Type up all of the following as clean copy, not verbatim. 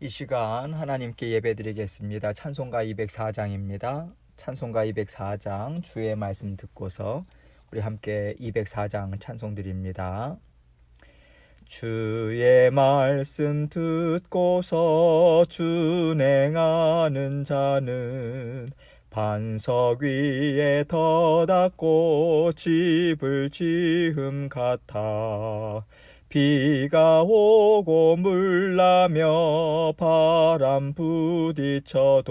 이 시간 하나님께 예배드리겠습니다. 찬송가 204장입니다. 찬송가 204장 주의 말씀 듣고서 우리 함께 204장 찬송 드립니다. 주의 말씀 듣고서 준행하는 자는 반석 위에 터닫고 집을 지음 같아. 비가 오고 물나며 바람 부딪혀도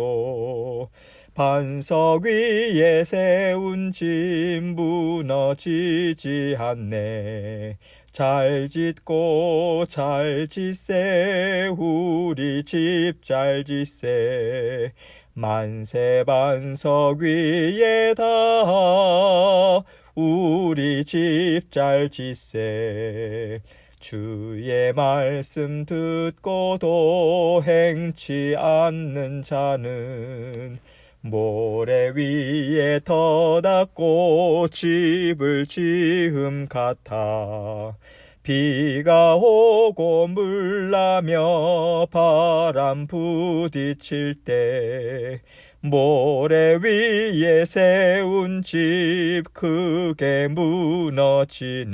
반석 위에 세운 집 무너지지 않네. 잘 짓고 잘 짓세 우리 집 잘 짓세. 만세 반석 위에다 우리 집 잘 짓세. 주의 말씀 듣고도 행치 않는 자는 모래 위에 터닫고 집을 지음 같아. 비가 오고 물나며 바람 부딪힐 때 모래 위에 세운 집 크게 무너지네.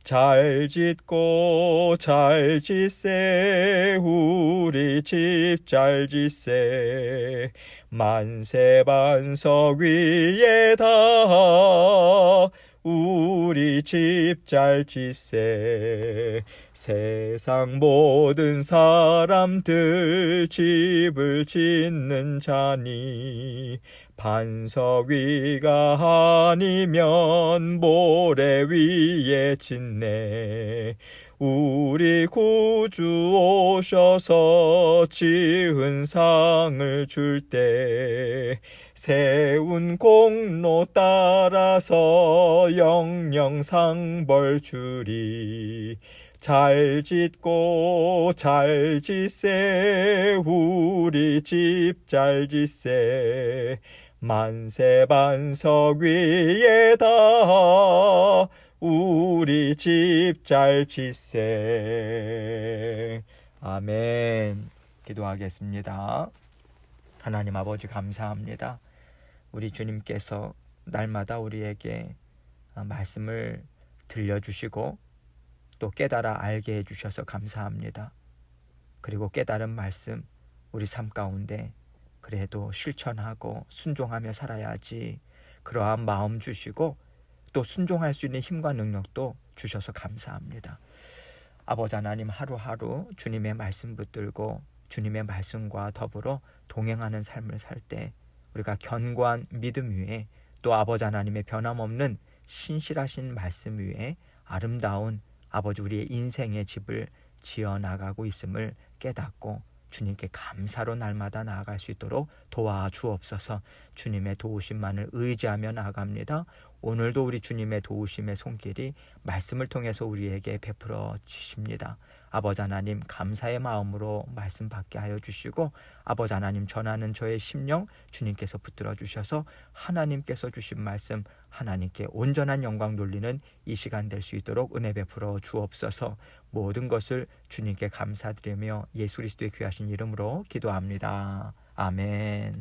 잘 짓고 잘 짓세 우리 집 잘 짓세. 만세 반석 위에다 우리 집 잘 짓세. 세상 모든 사람들 집을 짓는 자니 반석 위가 아니면 모래 위에 짓네. 우리 구주 오셔서 지은 상을 줄 때 세운 공로 따라서 영영 상벌 주리. 잘 짓고 잘 짓세 우리 집 잘 짓세. 만세 반석 위에다 우리 집 잘 짓세. 아멘. 기도하겠습니다. 하나님 아버지 감사합니다. 우리 주님께서 날마다 우리에게 말씀을 들려주시고 또 깨달아 알게 해주셔서 감사합니다. 그리고 깨달은 말씀 우리 삶 가운데 그래도 실천하고 순종하며 살아야지 그러한 마음 주시고 또 순종할 수 있는 힘과 능력도 주셔서 감사합니다. 아버지 하나님 하루하루 주님의 말씀 붙들고 주님의 말씀과 더불어 동행하는 삶을 살 때 우리가 견고한 믿음 위에 또 아버지 하나님의 변함없는 신실하신 말씀 위에 아름다운 아버지 우리의 인생의 집을 지어나가고 있음을 깨닫고 주님께 감사로 날마다 나아갈 수 있도록 도와주옵소서. 주님의 도우심만을 의지하며 나아갑니다. 오늘도 우리 주님의 도우심의 손길이 말씀을 통해서 우리에게 베풀어 주십니다. 아버지 하나님 감사의 마음으로 말씀 받게 하여 주시고 아버지 하나님 전하는 저의 심령 주님께서 붙들어 주셔서 하나님께서 주신 말씀 하나님께 온전한 영광 돌리는 이 시간 될 수 있도록 은혜 베풀어 주옵소서. 모든 것을 주님께 감사드리며 예수 그리스도의 귀하신 이름으로 기도합니다. 아멘.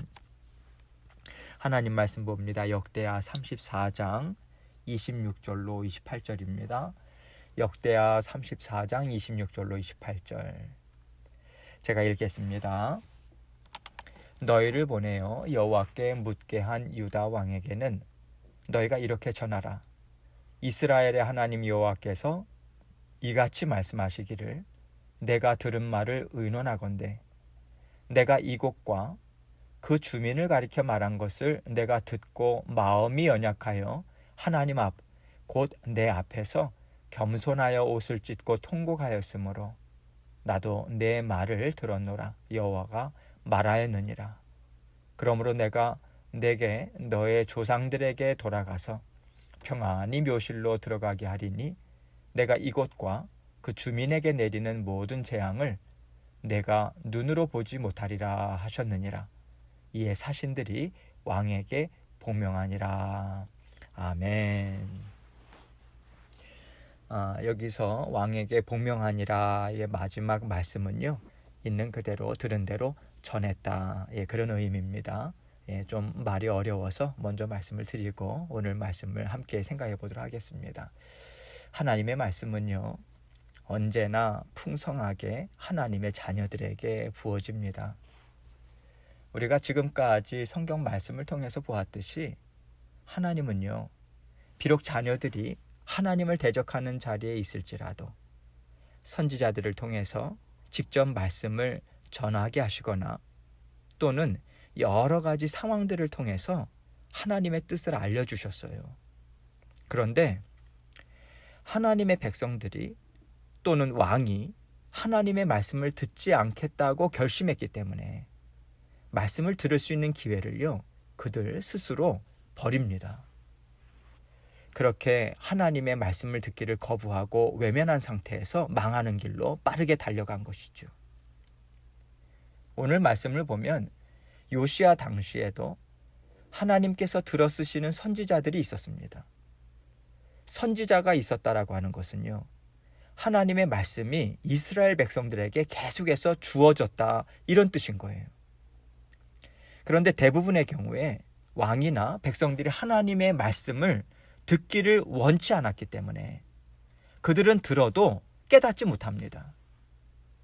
하나님 말씀 봅니다. 역대하 34장 26절로 28절입니다. 역대하 34장 26절로 28절 제가 읽겠습니다. 너희를 보내어 여호와께 묻게 한 유다 왕에게는 너희가 이렇게 전하라. 이스라엘의 하나님 여호와께서 이같이 말씀하시기를 내가 들은 말을 의논하건대 내가 이곳과 그 주민을 가리켜 말한 것을 내가 듣고 마음이 연약하여 하나님 앞 곧 내 앞에서 겸손하여 옷을 찢고 통곡하였으므로 나도 내 말을 들었노라. 여호와가 말하였느니라. 그러므로 내가 내게 너의 조상들에게 돌아가서 평안히 묘실로 들어가게 하리니 내가 이곳과 그 주민에게 내리는 모든 재앙을 내가 눈으로 보지 못하리라 하셨느니라. 이에 사신들이 왕에게 복명하니라. 아멘. 여기서 왕에게 복명하니라의 마지막 말씀은요, 있는 그대로 들은 대로 전했다. 예, 그런 의미입니다. 예, 좀 말이 어려워서 먼저 말씀을 드리고 오늘 말씀을 함께 생각해 보도록 하겠습니다. 하나님의 말씀은요, 언제나 풍성하게 하나님의 자녀들에게 부어집니다. 우리가 지금까지 성경 말씀을 통해서 보았듯이 하나님은요, 비록 자녀들이 하나님을 대적하는 자리에 있을지라도 선지자들을 통해서 직접 말씀을 전하게 하시거나 또는 여러 가지 상황들을 통해서 하나님의 뜻을 알려주셨어요. 그런데 하나님의 백성들이 또는 왕이 하나님의 말씀을 듣지 않겠다고 결심했기 때문에 말씀을 들을 수 있는 기회를요, 그들 스스로 버립니다. 그렇게 하나님의 말씀을 듣기를 거부하고 외면한 상태에서 망하는 길로 빠르게 달려간 것이죠. 오늘 말씀을 보면 요시야 당시에도 하나님께서 들어쓰시는 선지자들이 있었습니다. 선지자가 있었다라고 하는 것은요, 하나님의 말씀이 이스라엘 백성들에게 계속해서 주어졌다, 이런 뜻인 거예요. 그런데 대부분의 경우에 왕이나 백성들이 하나님의 말씀을 듣기를 원치 않았기 때문에 그들은 들어도 깨닫지 못합니다.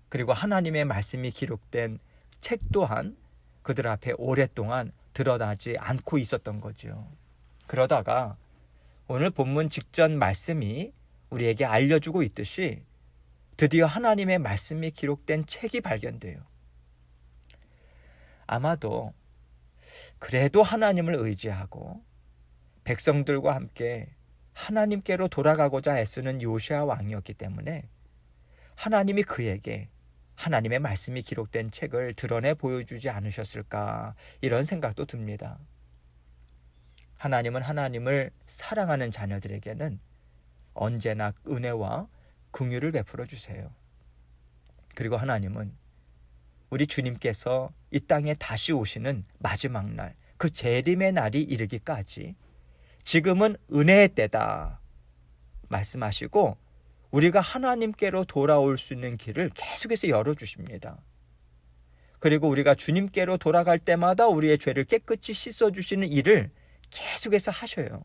그리고 하나님의 말씀이 기록된 책 또한 그들 앞에 오랫동안 드러나지 않고 있었던 거죠. 그러다가 오늘 본문 직전 말씀이 우리에게 알려주고 있듯이 드디어 하나님의 말씀이 기록된 책이 발견돼요. 아마도 그래도 하나님을 의지하고 백성들과 함께 하나님께로 돌아가고자 애쓰는 요시야 왕이었기 때문에 하나님이 그에게 하나님의 말씀이 기록된 책을 드러내 보여주지 않으셨을까, 이런 생각도 듭니다. 하나님은 하나님을 사랑하는 자녀들에게는 언제나 은혜와 긍휼을 베풀어 주세요. 그리고 하나님은 우리 주님께서 이 땅에 다시 오시는 마지막 날, 그 재림의 날이 이르기까지 지금은 은혜의 때다 말씀하시고 우리가 하나님께로 돌아올 수 있는 길을 계속해서 열어주십니다. 그리고 우리가 주님께로 돌아갈 때마다 우리의 죄를 깨끗이 씻어주시는 일을 계속해서 하셔요.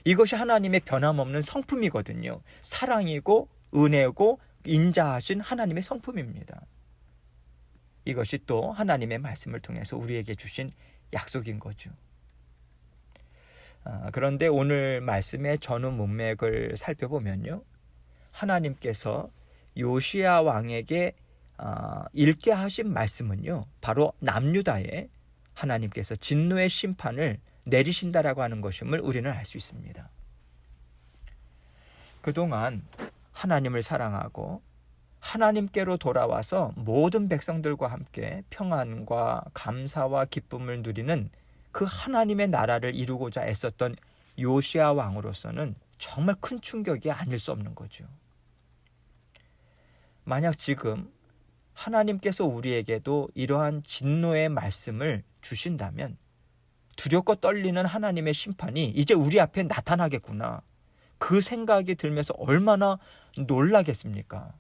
이것이 하나님의 변함없는 성품이거든요. 사랑이고 은혜고 인자하신 하나님의 성품입니다. 이것이 또 하나님의 말씀을 통해서 우리에게 주신 약속인 거죠. 그런데 오늘 말씀의 전후 문맥을 살펴보면요, 하나님께서 요시야 왕에게 읽게 하신 말씀은요, 바로 남유다에 하나님께서 진노의 심판을 내리신다라고 하는 것임을 우리는 알 수 있습니다. 그동안 하나님을 사랑하고 하나님께로 돌아와서 모든 백성들과 함께 평안과 감사와 기쁨을 누리는 그 하나님의 나라를 이루고자 애썼던 요시야 왕으로서는 정말 큰 충격이 아닐 수 없는 거죠. 만약 지금 하나님께서 우리에게도 이러한 진노의 말씀을 주신다면 두렵고 떨리는 하나님의 심판이 이제 우리 앞에 나타나겠구나, 그 생각이 들면서 얼마나 놀라겠습니까?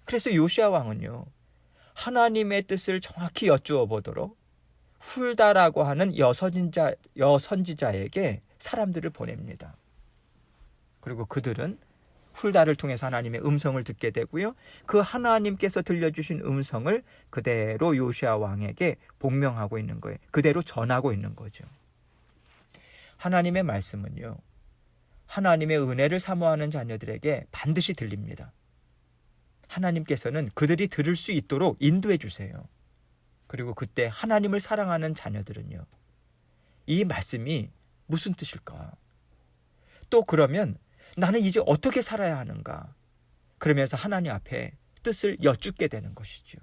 그래서 요시야 왕은요, 하나님의 뜻을 정확히 여쭈어 보도록 훌다라고 하는 여선지자에게 사람들을 보냅니다. 그리고 그들은 훌다를 통해서 하나님의 음성을 듣게 되고요, 그 하나님께서 들려주신 음성을 그대로 요시야 왕에게 복명하고 있는 거예요. 그대로 전하고 있는 거죠. 하나님의 말씀은요, 하나님의 은혜를 사모하는 자녀들에게 반드시 들립니다. 하나님께서는 그들이 들을 수 있도록 인도해 주세요. 그리고 그때 하나님을 사랑하는 자녀들은요, 이 말씀이 무슨 뜻일까? 또 그러면 나는 이제 어떻게 살아야 하는가? 그러면서 하나님 앞에 뜻을 여쭙게 되는 것이죠.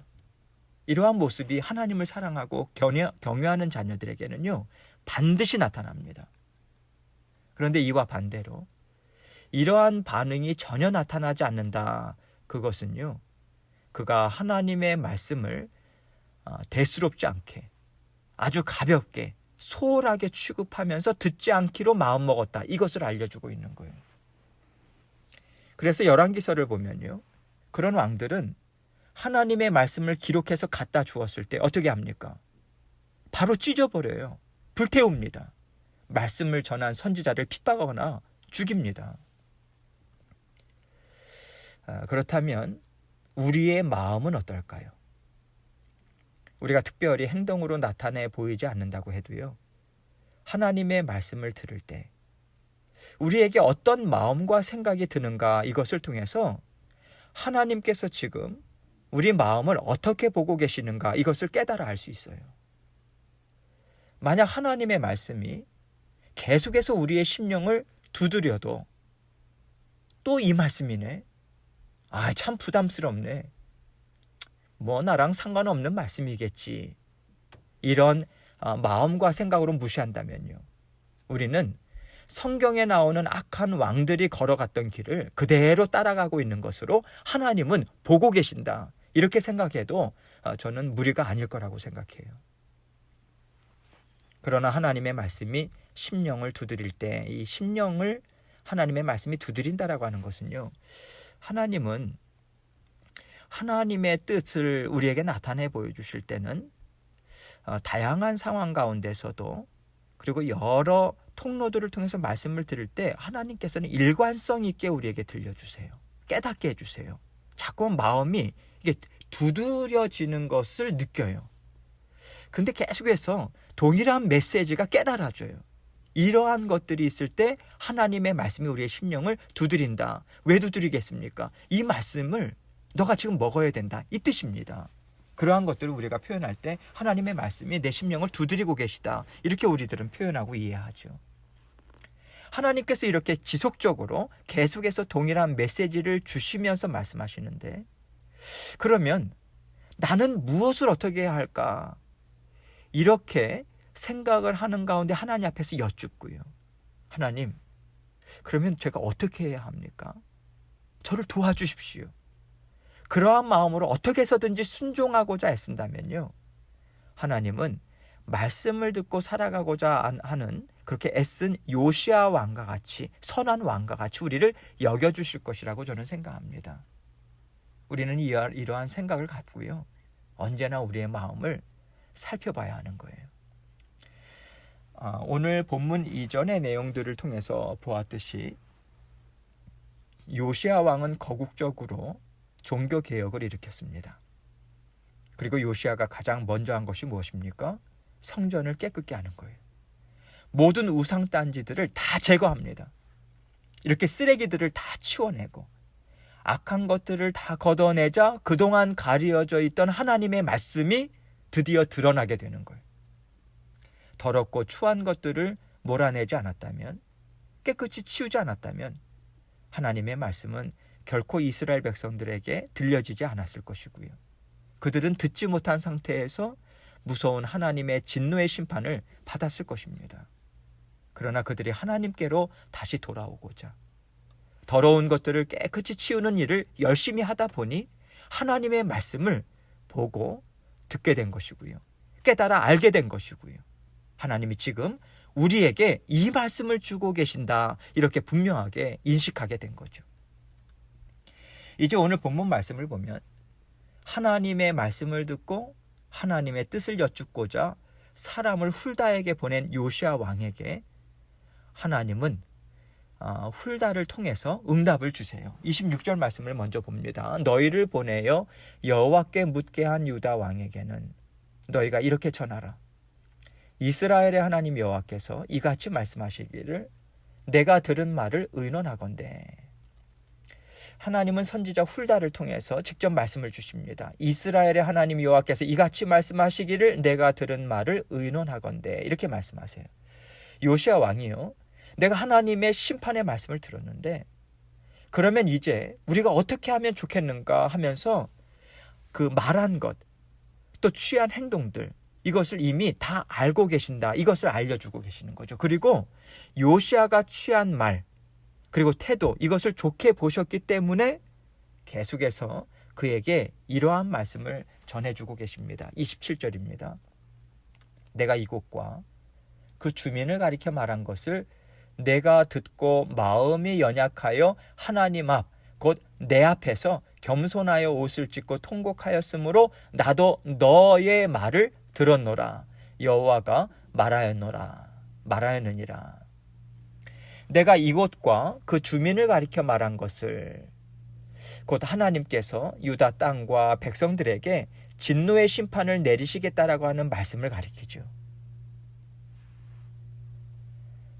이러한 모습이 하나님을 사랑하고 경외하는 자녀들에게는요, 반드시 나타납니다. 그런데 이와 반대로 이러한 반응이 전혀 나타나지 않는다. 그것은요, 그가 하나님의 말씀을 대수롭지 않게 아주 가볍게 소홀하게 취급하면서 듣지 않기로 마음먹었다, 이것을 알려주고 있는 거예요. 그래서 열왕기서를 보면요, 그런 왕들은 하나님의 말씀을 기록해서 갖다 주었을 때 어떻게 합니까? 바로 찢어버려요. 불태웁니다. 말씀을 전한 선지자를 핍박하거나 죽입니다. 그렇다면 우리의 마음은 어떨까요? 우리가 특별히 행동으로 나타내 보이지 않는다고 해도요, 하나님의 말씀을 들을 때 우리에게 어떤 마음과 생각이 드는가, 이것을 통해서 하나님께서 지금 우리 마음을 어떻게 보고 계시는가, 이것을 깨달아 알 수 있어요. 만약 하나님의 말씀이 계속해서 우리의 심령을 두드려도 또 이 말씀이네, 참 부담스럽네, 나랑 상관없는 말씀이겠지, 이런 마음과 생각으로 무시한다면요, 우리는 성경에 나오는 악한 왕들이 걸어갔던 길을 그대로 따라가고 있는 것으로 하나님은 보고 계신다, 이렇게 생각해도 저는 무리가 아닐 거라고 생각해요. 그러나 하나님의 말씀이 심령을 두드릴 때, 이 심령을 하나님의 말씀이 두드린다라고 하는 것은요, 하나님은 하나님의 뜻을 우리에게 나타내 보여주실 때는 다양한 상황 가운데서도, 그리고 여러 통로들을 통해서 말씀을 들을 때 하나님께서는 일관성 있게 우리에게 들려주세요. 깨닫게 해주세요. 자꾸 마음이 이게 두드려지는 것을 느껴요. 근데 계속해서 동일한 메시지가 깨달아져요. 이러한 것들이 있을 때 하나님의 말씀이 우리의 심령을 두드린다. 왜 두드리겠습니까? 이 말씀을 너가 지금 먹어야 된다, 이 뜻입니다. 그러한 것들을 우리가 표현할 때 하나님의 말씀이 내 심령을 두드리고 계시다, 이렇게 우리들은 표현하고 이해하죠. 하나님께서 이렇게 지속적으로 계속해서 동일한 메시지를 주시면서 말씀하시는데, 그러면 나는 무엇을 어떻게 해야 할까, 이렇게 생각을 하는 가운데 하나님 앞에서 여쭙고요, 하나님, 그러면 제가 어떻게 해야 합니까? 저를 도와주십시오. 그러한 마음으로 어떻게 해서든지 순종하고자 애쓴다면요, 하나님은 말씀을 듣고 살아가고자 하는 그렇게 애쓴 요시야 왕과 같이, 선한 왕과 같이 우리를 여겨주실 것이라고 저는 생각합니다. 우리는 이러한 생각을 갖고요, 언제나 우리의 마음을 살펴봐야 하는 거예요. 오늘 본문 이전의 내용들을 통해서 보았듯이 요시야 왕은 거국적으로 종교개혁을 일으켰습니다. 그리고 요시야가 가장 먼저 한 것이 무엇입니까? 성전을 깨끗게 하는 거예요. 모든 우상단지들을 다 제거합니다. 이렇게 쓰레기들을 다 치워내고 악한 것들을 다 걷어내자 그동안 가려져 있던 하나님의 말씀이 드디어 드러나게 되는 거예요. 더럽고 추한 것들을 몰아내지 않았다면, 깨끗이 치우지 않았다면 하나님의 말씀은 결코 이스라엘 백성들에게 들려지지 않았을 것이고요, 그들은 듣지 못한 상태에서 무서운 하나님의 진노의 심판을 받았을 것입니다. 그러나 그들이 하나님께로 다시 돌아오고자 더러운 것들을 깨끗이 치우는 일을 열심히 하다 보니 하나님의 말씀을 보고 듣게 된 것이고요, 깨달아 알게 된 것이고요, 하나님이 지금 우리에게 이 말씀을 주고 계신다, 이렇게 분명하게 인식하게 된 거죠. 이제 오늘 본문 말씀을 보면 하나님의 말씀을 듣고 하나님의 뜻을 여쭙고자 사람을 훌다에게 보낸 요시야 왕에게 하나님은 훌다를 통해서 응답을 주세요. 26절 말씀을 먼저 봅니다. 너희를 보내어 여호와께 묻게 한 유다 왕에게는 너희가 이렇게 전하라. 이스라엘의 하나님 여호와께서 이같이 말씀하시기를 내가 들은 말을 의논하건대. 하나님은 선지자 훌다를 통해서 직접 말씀을 주십니다. 이스라엘의 하나님 여호와께서 이같이 말씀하시기를 내가 들은 말을 의논하건대, 이렇게 말씀하세요. 요시야 왕이요, 내가 하나님의 심판의 말씀을 들었는데 그러면 이제 우리가 어떻게 하면 좋겠는가 하면서 그 말한 것, 또 취한 행동들, 이것을 이미 다 알고 계신다, 이것을 알려주고 계시는 거죠. 그리고 요시야가 취한 말, 그리고 태도, 이것을 좋게 보셨기 때문에 계속해서 그에게 이러한 말씀을 전해주고 계십니다. 27절입니다. 내가 이곳과 그 주민을 가리켜 말한 것을 내가 듣고 마음이 연약하여 하나님 앞, 곧 내 앞에서 겸손하여 옷을 찢고 통곡하였으므로 나도 너의 말을 들었노라. 여호와가 말하였느니라. 내가 이곳과 그 주민을 가리켜 말한 것을 곧 하나님께서 유다 땅과 백성들에게 진노의 심판을 내리시겠다라고 하는 말씀을 가리키죠.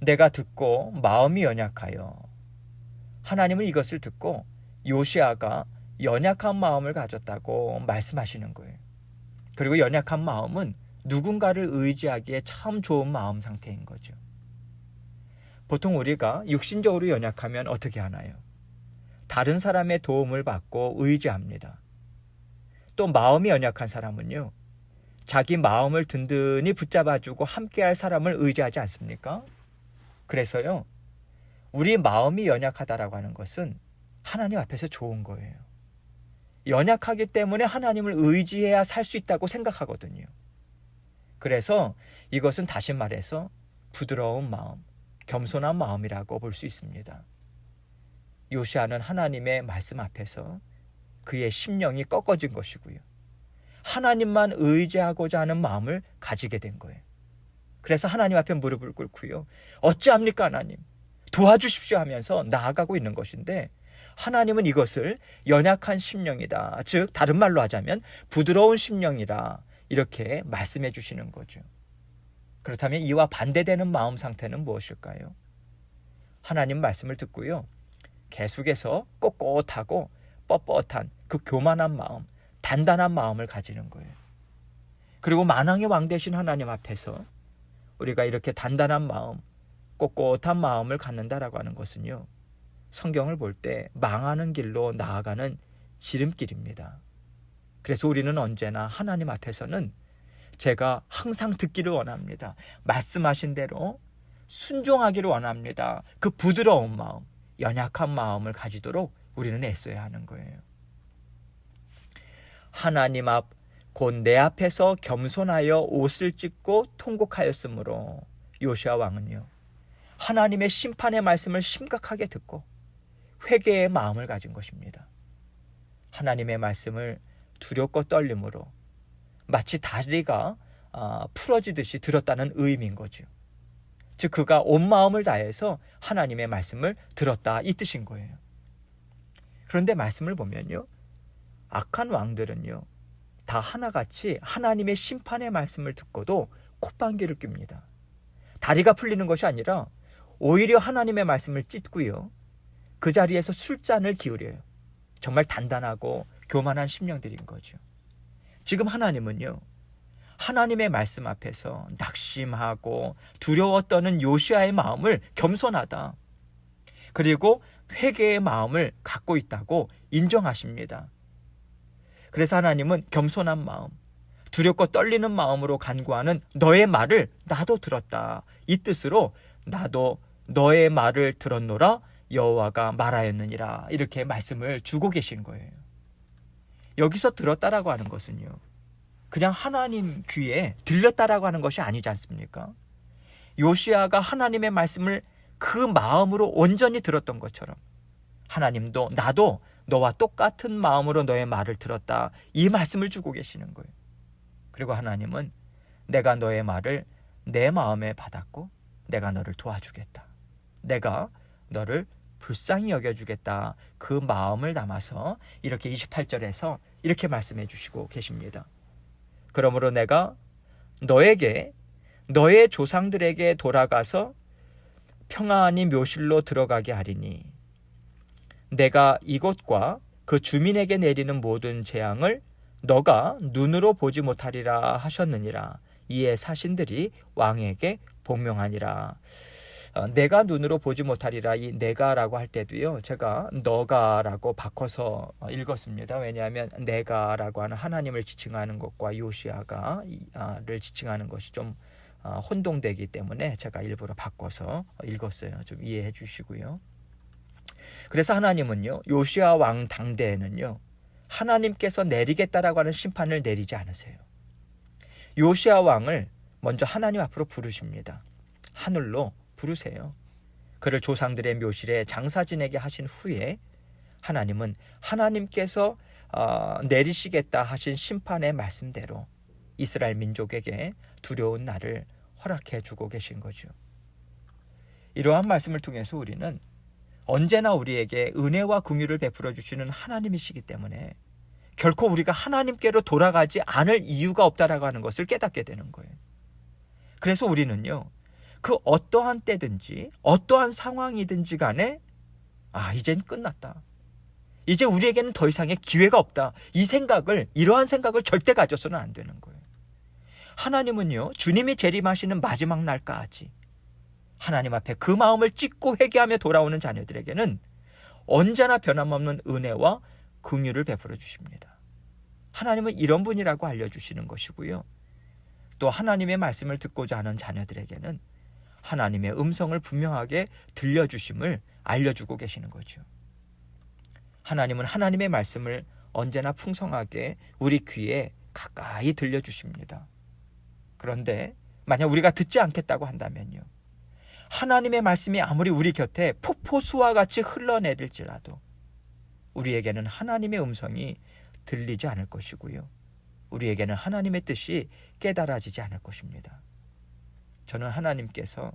내가 듣고 마음이 연약하여, 하나님은 이것을 듣고 요시아가 연약한 마음을 가졌다고 말씀하시는 거예요. 그리고 연약한 마음은 누군가를 의지하기에 참 좋은 마음 상태인 거죠. 보통 우리가 육신적으로 연약하면 어떻게 하나요? 다른 사람의 도움을 받고 의지합니다. 또 마음이 연약한 사람은요, 자기 마음을 든든히 붙잡아주고 함께할 사람을 의지하지 않습니까? 그래서요, 우리 마음이 연약하다라고 하는 것은 하나님 앞에서 좋은 거예요. 연약하기 때문에 하나님을 의지해야 살 수 있다고 생각하거든요. 그래서 이것은 다시 말해서 부드러운 마음, 겸손한 마음이라고 볼 수 있습니다. 요시아는 하나님의 말씀 앞에서 그의 심령이 꺾어진 것이고요. 하나님만 의지하고자 하는 마음을 가지게 된 거예요. 그래서 하나님 앞에 무릎을 꿇고요. 어찌합니까 하나님? 도와주십시오 하면서 나아가고 있는 것인데, 하나님은 이것을 연약한 심령이다, 즉 다른 말로 하자면 부드러운 심령이라 이렇게 말씀해 주시는 거죠. 그렇다면 이와 반대되는 마음 상태는 무엇일까요? 하나님 말씀을 듣고요, 계속해서 꼿꼿하고 뻣뻣한 그 교만한 마음, 단단한 마음을 가지는 거예요. 그리고 만왕의 왕 되신 하나님 앞에서 우리가 이렇게 단단한 마음, 꼿꼿한 마음을 갖는다라고 하는 것은요, 성경을 볼 때 망하는 길로 나아가는 지름길입니다. 그래서 우리는 언제나 하나님 앞에서는 제가 항상 듣기를 원합니다. 말씀하신 대로 순종하기를 원합니다. 그 부드러운 마음, 연약한 마음을 가지도록 우리는 애써야 하는 거예요. 하나님 앞, 곧 내 앞에서 겸손하여 옷을 찢고 통곡하였으므로 요시아 왕은요, 하나님의 심판의 말씀을 심각하게 듣고 회개의 마음을 가진 것입니다. 하나님의 말씀을 두렵고 떨림으로 마치 다리가 풀어지듯이 들었다는 의미인 거죠. 즉 그가 온 마음을 다해서 하나님의 말씀을 들었다, 이 뜻인 거예요. 그런데 말씀을 보면요, 악한 왕들은요 다 하나같이 하나님의 심판의 말씀을 듣고도 콧방귀를 낍니다. 다리가 풀리는 것이 아니라 오히려 하나님의 말씀을 찢고요, 그 자리에서 술잔을 기울여요. 정말 단단하고 교만한 심령들인 거죠. 지금 하나님은요, 하나님의 말씀 앞에서 낙심하고 두려워 떠는 요시아의 마음을 겸손하다, 그리고 회개의 마음을 갖고 있다고 인정하십니다. 그래서 하나님은 겸손한 마음, 두렵고 떨리는 마음으로 간구하는 너의 말을 나도 들었다, 이 뜻으로 나도 너의 말을 들었노라, 여호와가 말하였느니라, 이렇게 말씀을 주고 계신 거예요. 여기서 들었다라고 하는 것은요, 그냥 하나님 귀에 들렸다라고 하는 것이 아니지 않습니까? 요시아가 하나님의 말씀을 그 마음으로 온전히 들었던 것처럼 하나님도 나도 너와 똑같은 마음으로 너의 말을 들었다, 이 말씀을 주고 계시는 거예요. 그리고 하나님은 내가 너의 말을 내 마음에 받았고 내가 너를 도와주겠다, 내가 너를 불쌍히 여겨주겠다, 그 마음을 담아서 이렇게 28절에서 이렇게 말씀해 주시고 계십니다. 그러므로 내가 너에게 너의 조상들에게 돌아가서 평안히 묘실로 들어가게 하리니 내가 이곳과 그 주민에게 내리는 모든 재앙을 너가 눈으로 보지 못하리라 하셨느니라. 이에 사신들이 왕에게 복명하니라. 내가 눈으로 보지 못하리라, 이 내가라고 할 때도요, 제가 너가라고 바꿔서 읽었습니다. 왜냐하면 내가라고 하는 하나님을 지칭하는 것과 요시아가를 지칭하는 것이 좀 혼동되기 때문에 제가 일부러 바꿔서 읽었어요. 좀 이해해 주시고요. 그래서 하나님은요, 요시아 왕 당대에는요, 하나님께서 내리겠다라고 하는 심판을 내리지 않으세요. 요시아 왕을 먼저 하나님 앞으로 부르십니다. 하늘로 부르세요. 그를 조상들의 묘실에 장사 지내게 하신 후에 하나님은 하나님께서 내리시겠다 하신 심판의 말씀대로 이스라엘 민족에게 두려운 날을 허락해 주고 계신 거죠. 이러한 말씀을 통해서 우리는 언제나 우리에게 은혜와 긍휼을 베풀어 주시는 하나님이시기 때문에 결코 우리가 하나님께로 돌아가지 않을 이유가 없다라고 하는 것을 깨닫게 되는 거예요. 그래서 우리는요, 그 어떠한 때든지 어떠한 상황이든지 간에 이젠 끝났다, 이제 우리에게는 더 이상의 기회가 없다, 이러한 생각을 절대 가져서는 안 되는 거예요. 하나님은요, 주님이 재림하시는 마지막 날까지 하나님 앞에 그 마음을 찢고 회개하며 돌아오는 자녀들에게는 언제나 변함없는 은혜와 긍휼을 베풀어 주십니다. 하나님은 이런 분이라고 알려주시는 것이고요. 또 하나님의 말씀을 듣고자 하는 자녀들에게는 하나님의 음성을 분명하게 들려주심을 알려주고 계시는 거죠. 하나님은 하나님의 말씀을 언제나 풍성하게 우리 귀에 가까이 들려주십니다. 그런데 만약 우리가 듣지 않겠다고 한다면요, 하나님의 말씀이 아무리 우리 곁에 폭포수와 같이 흘러내릴지라도 우리에게는 하나님의 음성이 들리지 않을 것이고요, 우리에게는 하나님의 뜻이 깨달아지지 않을 것입니다. 저는 하나님께서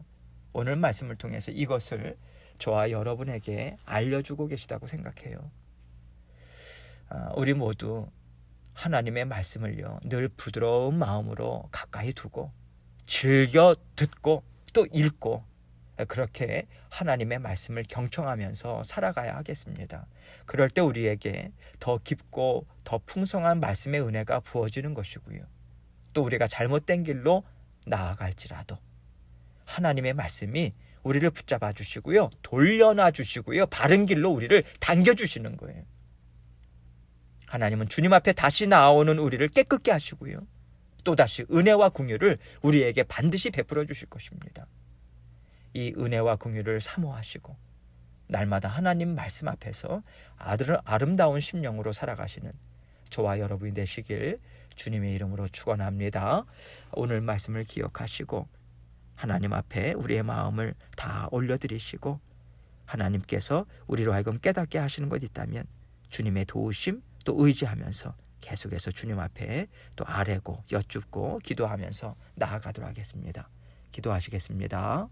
오늘 말씀을 통해서 이것을 저와 여러분에게 알려주고 계시다고 생각해요. 우리 모두 하나님의 말씀을요, 늘 부드러운 마음으로 가까이 두고 즐겨 듣고 또 읽고 그렇게 하나님의 말씀을 경청하면서 살아가야 하겠습니다. 그럴 때 우리에게 더 깊고 더 풍성한 말씀의 은혜가 부어지는 것이고요, 또 우리가 잘못된 길로 나아갈지라도 하나님의 말씀이 우리를 붙잡아 주시고요, 돌려놔 주시고요, 바른 길로 우리를 당겨주시는 거예요. 하나님은 주님 앞에 다시 나오는 우리를 깨끗게 하시고요, 또다시 은혜와 긍휼을 우리에게 반드시 베풀어 주실 것입니다. 이 은혜와 긍휼을 사모하시고 날마다 하나님 말씀 앞에서 아름다운 심령으로 살아가시는 저와 여러분이 되시길 주님의 이름으로 축원합니다. 오늘 말씀을 기억하시고 하나님 앞에 우리의 마음을 다 올려드리시고 하나님께서 우리로 하여금 깨닫게 하시는 것 있다면 주님의 도우심 또 의지하면서 계속해서 주님 앞에 또 아뢰고 여쭙고 기도하면서 나아가도록 하겠습니다. 기도하시겠습니다.